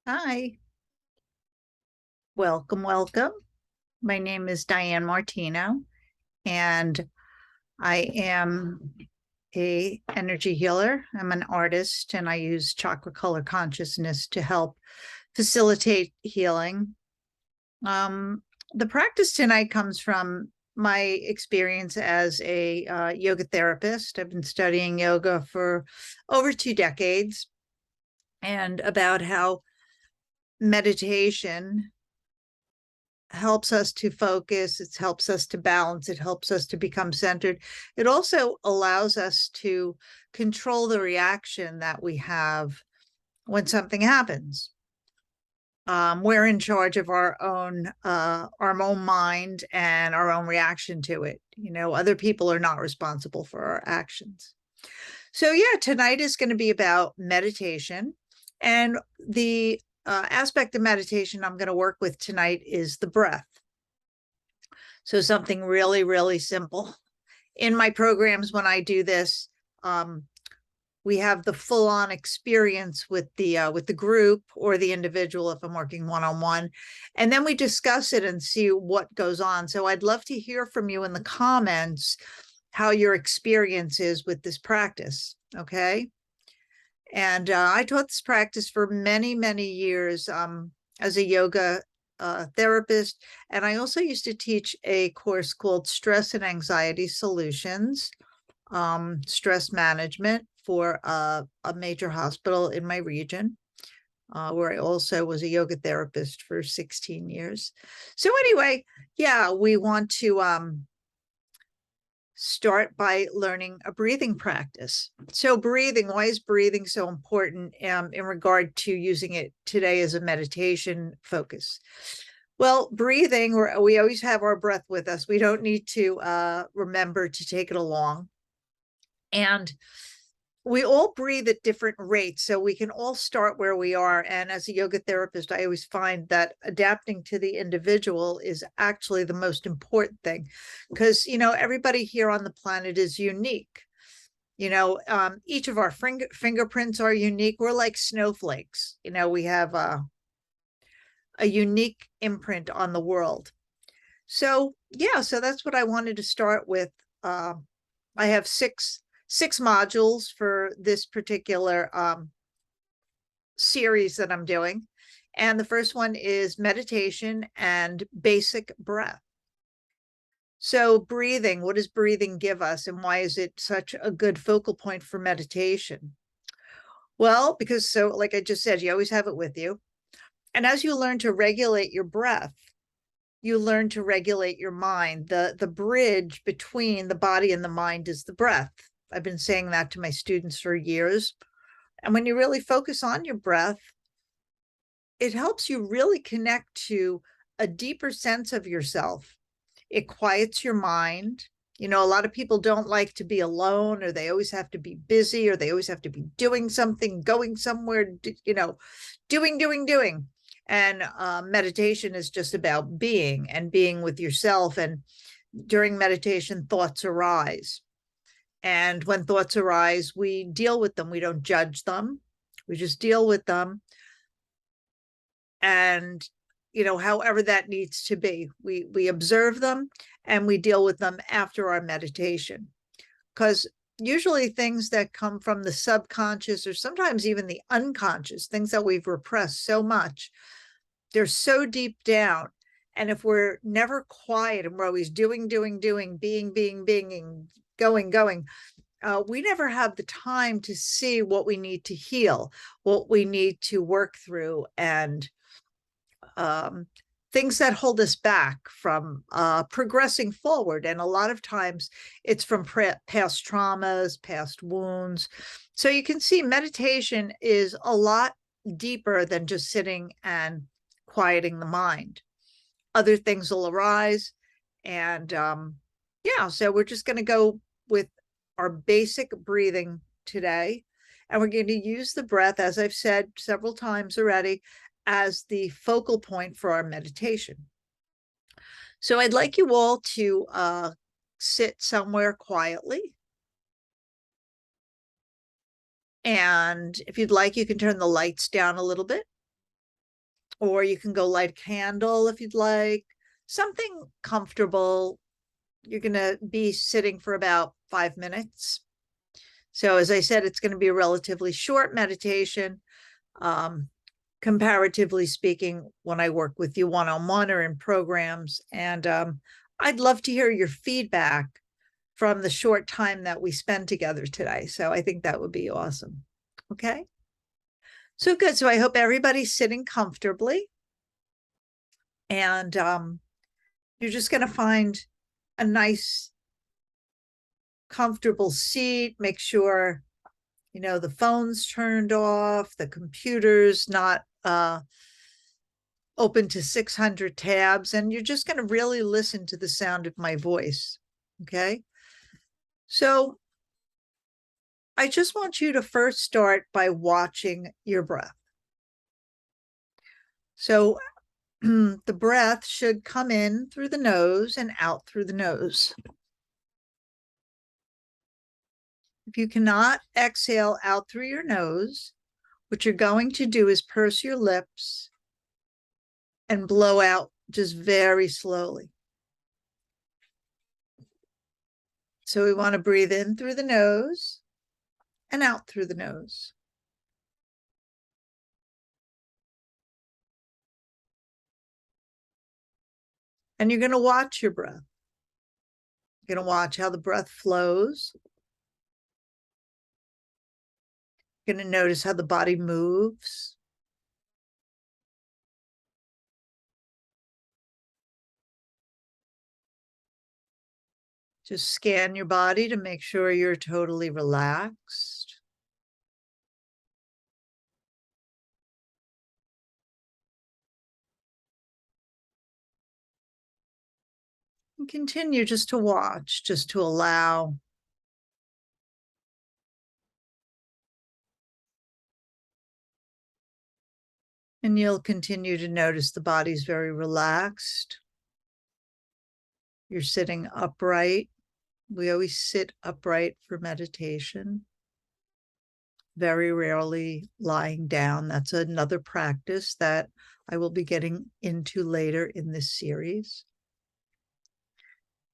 Hi, welcome, welcome. My name is Diane Martino, and I am a energy healer. I'm an artist, and I use chakra color consciousness to help facilitate healing. The practice tonight comes from my experience as a yoga therapist. I've been studying yoga for over 2 decades, and about how meditation helps us to focus, it helps us to balance, it helps us to become centered. It also allows us to control the reaction that we have when something happens. We're in charge of our own mind and our own reaction to it. Other people are not responsible for our actions. So yeah, tonight is going to be about meditation, and the aspect of meditation I'm going to work with tonight is the breath. So something really, really simple. In my programs, when I do this, we have the full-on experience with the group or the individual if I'm working one-on-one, and then we discuss it and see what goes on. So I'd love to hear from you in the comments how your experience is with this practice. Okay. And I taught this practice for many, many years as a yoga therapist. And I also used to teach a course called Stress and Anxiety Solutions, Stress Management for a major hospital in my region, where I also was a yoga therapist for 16 years. So anyway, yeah, we want to start by learning a breathing practice. So breathing, why is breathing so important in regard to using it today as a meditation focus? Well, breathing, we always have our breath with us. We don't need to remember to take it along. And we all breathe at different rates, so we can all start where we are. And as a yoga therapist, I always find that adapting to the individual is actually the most important thing, because everybody here on the planet is unique. Each of our fingerprints are unique. We're like snowflakes. We have a unique imprint on the world. So yeah, so that's what I wanted to start with. I have six modules for this particular series that I'm doing. And the first one is meditation and basic breath. So breathing, what does breathing give us, and why is it such a good focal point for meditation? Well, because like I just said, you always have it with you. And as you learn to regulate your breath, you learn to regulate your mind. The bridge between the body and the mind is the breath. I've been saying that to my students for years. And when you really focus on your breath, it helps you really connect to a deeper sense of yourself. It quiets your mind. A lot of people don't like to be alone, or they always have to be busy, or they always have to be doing something, going somewhere, doing. And meditation is just about being and being with yourself. And during meditation, thoughts arise. And when thoughts arise, we deal with them. We don't judge them. We just deal with them. And, however that needs to be, we observe them and we deal with them after our meditation. Because usually things that come from the subconscious, or sometimes even the unconscious, things that we've repressed so much, they're so deep down. And if we're never quiet and we're always doing, being, and going, we never have the time to see what we need to heal, what we need to work through, and things that hold us back from progressing forward. And a lot of times it's from past traumas, past wounds. So you can see meditation is a lot deeper than just sitting and quieting the mind. Other things will arise. And yeah, so we're just going to go with our basic breathing today. And we're going to use the breath, as I've said several times already, as the focal point for our meditation. So I'd like you all to sit somewhere quietly. And if you'd like, you can turn the lights down a little bit. or you can go light a candle if you'd like, something comfortable. You're going to be sitting for about 5 minutes. So as I said, it's going to be a relatively short meditation. Comparatively speaking, when I work with you one-on-one or in programs. And I'd love to hear your feedback from the short time that we spend together today. So I think that would be awesome. Okay. So good. So I hope everybody's sitting comfortably. And you're just going to find a nice, comfortable seat. Make sure, the phone's turned off, the computer's not open to 600 tabs, and you're just going to really listen to the sound of my voice. Okay. So I just want you to first start by watching your breath. So the breath should come in through the nose and out through the nose. If you cannot exhale out through your nose, what you're going to do is purse your lips and blow out just very slowly. So we want to breathe in through the nose and out through the nose. And you're going to watch your breath. You're going to watch how the breath flows. You're going to notice how the body moves. Just scan your body to make sure you're totally relaxed. And continue just to watch, just to allow. And you'll continue to notice the body's very relaxed. You're sitting upright. We always sit upright for meditation. Very rarely lying down. That's another practice that I will be getting into later in this series.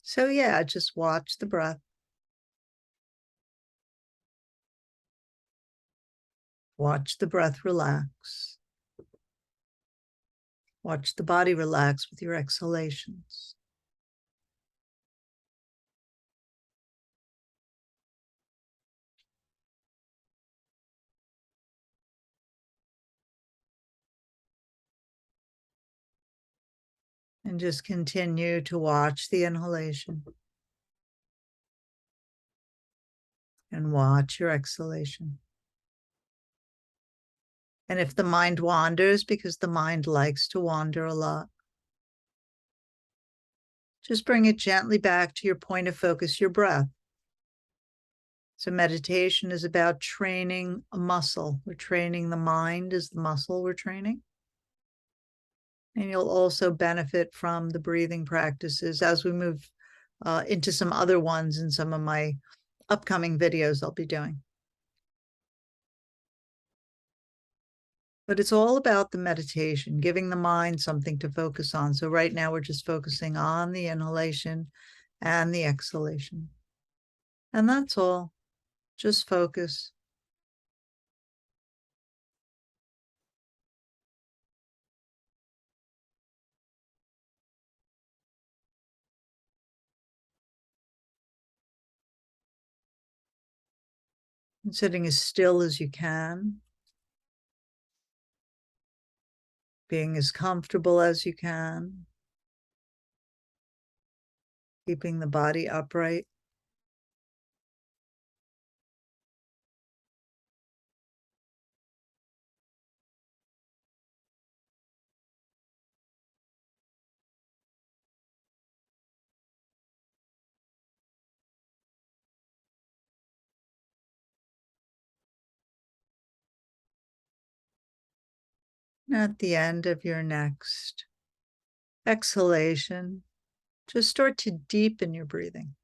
So yeah, just watch the breath. Watch the breath relax. Watch the body relax with your exhalations. And just continue to watch the inhalation. And watch your exhalation. And if the mind wanders, because the mind likes to wander a lot, just bring it gently back to your point of focus, your breath. So meditation is about training a muscle. We're training the mind as the muscle we're training. And you'll also benefit from the breathing practices as we move into some other ones in some of my upcoming videos I'll be doing. But it's all about the meditation, giving the mind something to focus on. So right now we're just focusing on the inhalation and the exhalation. And that's all. Just focus. And sitting as still as you can. Being as comfortable as you can. Keeping the body upright. At the end of your next exhalation, just start to deepen your breathing.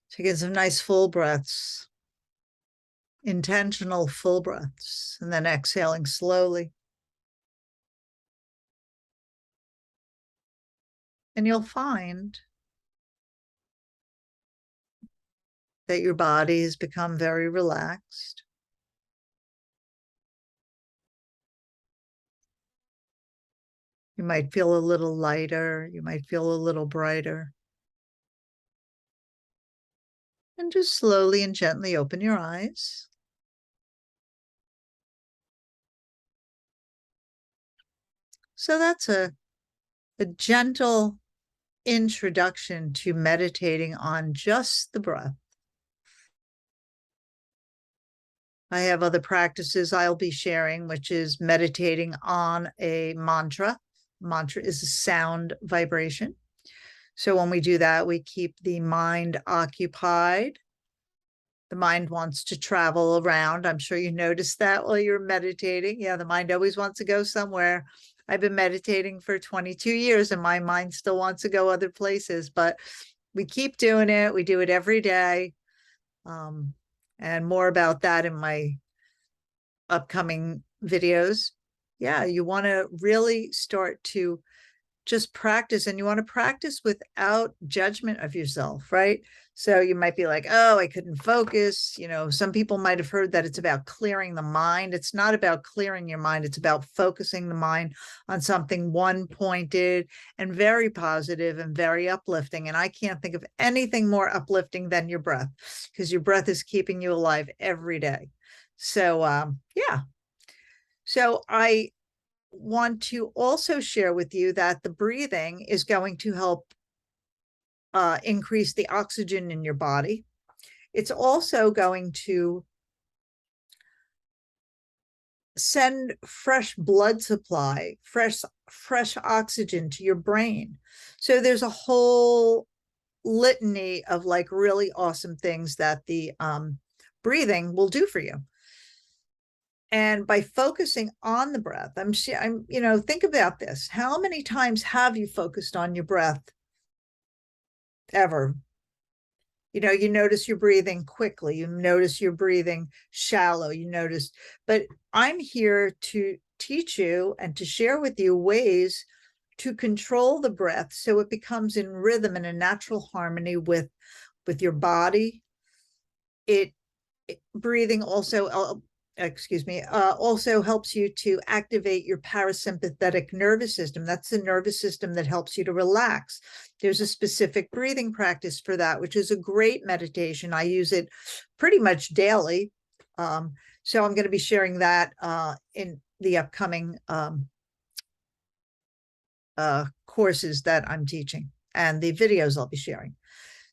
Taking some nice full breaths, intentional full breaths, and then exhaling slowly. And you'll find that your body has become very relaxed. You might feel a little lighter. You might feel a little brighter. And just slowly and gently open your eyes. So that's a gentle introduction to meditating on just the breath. I have other practices I'll be sharing, which is meditating on a mantra. Mantra is a sound vibration. So when we do that, we keep the mind occupied. The mind wants to travel around. I'm sure you noticed that while you're meditating. Yeah, the mind always wants to go somewhere. I've been meditating for 22 years and my mind still wants to go other places, but we keep doing it. We do it every day. And more about that in my upcoming videos. Yeah, you want to really start to just practice, and you want to practice without judgment of yourself, right? So you might be like, oh, I couldn't focus. Some people might have heard that it's about clearing the mind. It's not about clearing your mind. It's about focusing the mind on something one pointed and very positive and very uplifting. And I can't think of anything more uplifting than your breath, because your breath is keeping you alive every day. So yeah. So I want to also share with you that the breathing is going to help increase the oxygen in your body. It's also going to send fresh blood supply, fresh oxygen to your brain. So there's a whole litany of like really awesome things that the breathing will do for you. And by focusing on the breath, think about this. How many times have you focused on your breath ever? You notice you're breathing quickly, you notice you're breathing shallow, but I'm here to teach you and to share with you ways to control the breath so it becomes in rhythm and a natural harmony with your body. Breathing also also helps you to activate your parasympathetic nervous system. That's the nervous system that helps you to relax. There's a specific breathing practice for that, which is a great meditation. I use it pretty much daily. So I'm going to be sharing that in the upcoming courses that I'm teaching and the videos I'll be sharing.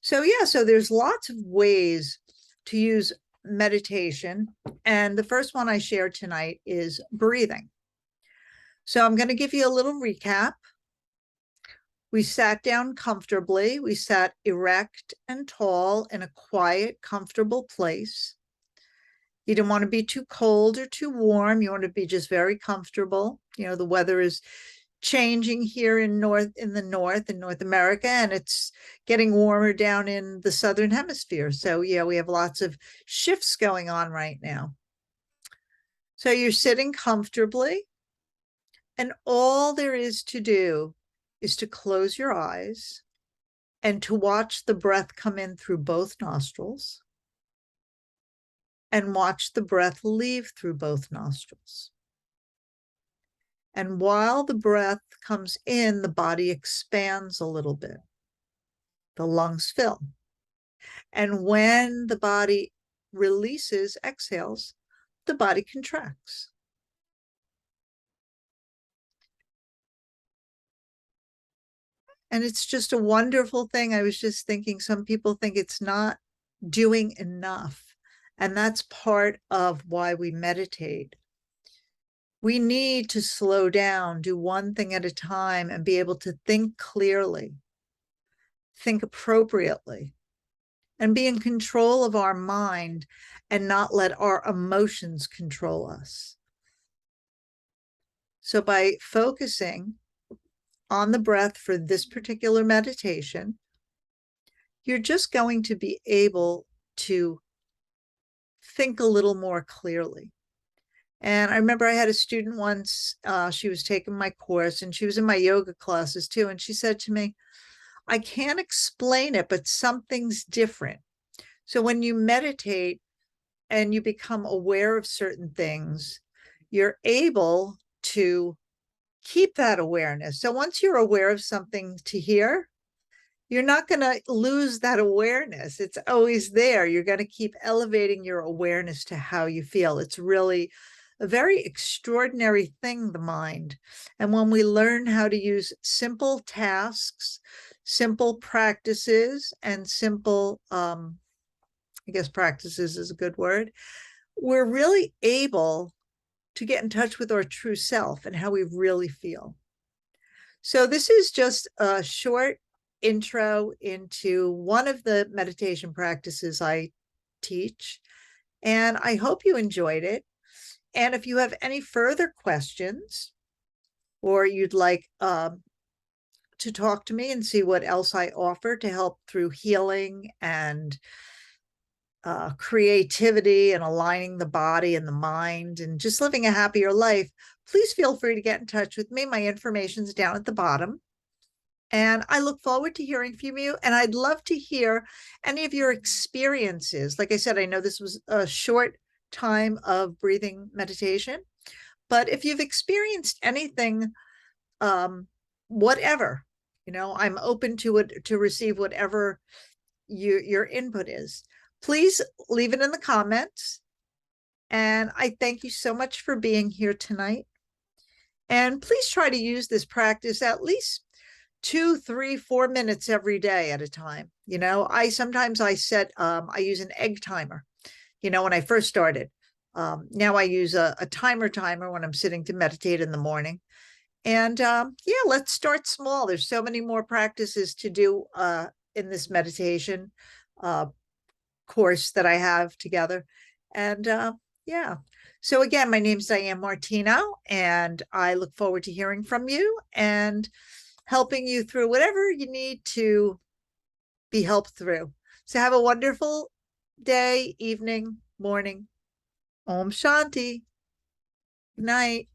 So yeah, so there's lots of ways to use meditation. And the first one I shared tonight is breathing. So I'm going to give you a little recap. We sat down comfortably. We sat erect and tall in a quiet, comfortable place. You don't want to be too cold or too warm. You want to be just very comfortable. The weather is changing here in North America, and it's getting warmer down in the southern hemisphere. So yeah, we have lots of shifts going on right now. So you're sitting comfortably, and all there is to do is to close your eyes and to watch the breath come in through both nostrils and watch the breath leave through both nostrils. And while the breath comes in, the body expands a little bit. The lungs fill. And when the body releases, exhales, the body contracts. And it's just a wonderful thing. I was just thinking, some people think it's not doing enough. And that's part of why we meditate. We need to slow down, do one thing at a time, and be able to think clearly, think appropriately, and be in control of our mind and not let our emotions control us. So by focusing on the breath for this particular meditation, you're just going to be able to think a little more clearly. And I remember I had a student once, she was taking my course and she was in my yoga classes too. And she said to me, I can't explain it, but something's different. So when you meditate and you become aware of certain things, you're able to keep that awareness. So once you're aware of something to hear, you're not going to lose that awareness. It's always there. You're going to keep elevating your awareness to how you feel. It's really a very extraordinary thing, the mind. And when we learn how to use simple tasks, simple practices, and simple, I guess practices is a good word, we're really able to get in touch with our true self and how we really feel. So this is just a short intro into one of the meditation practices I teach, and I hope you enjoyed it. And if you have any further questions or you'd like to talk to me and see what else I offer to help through healing and creativity and aligning the body and the mind and just living a happier life, please feel free to get in touch with me. My information's down at the bottom. And I look forward to hearing from you. And I'd love to hear any of your experiences. Like I said, I know this was a short time of breathing meditation, but if you've experienced anything, whatever, I'm open to it, to receive whatever your input is. Please leave it in the comments. And I thank you so much for being here tonight. And please try to use this practice at least 2, 3, 4 minutes every day at a time. I sometimes I set, I use an egg timer, when I first started. Now I use a timer when I'm sitting to meditate in the morning. And yeah, let's start small. There's so many more practices to do in this meditation course that I have together. And yeah. So again, my name is Diane Martino, and I look forward to hearing from you and helping you through whatever you need to be helped through. So have a wonderful day, evening, morning. Om Shanti. Good night.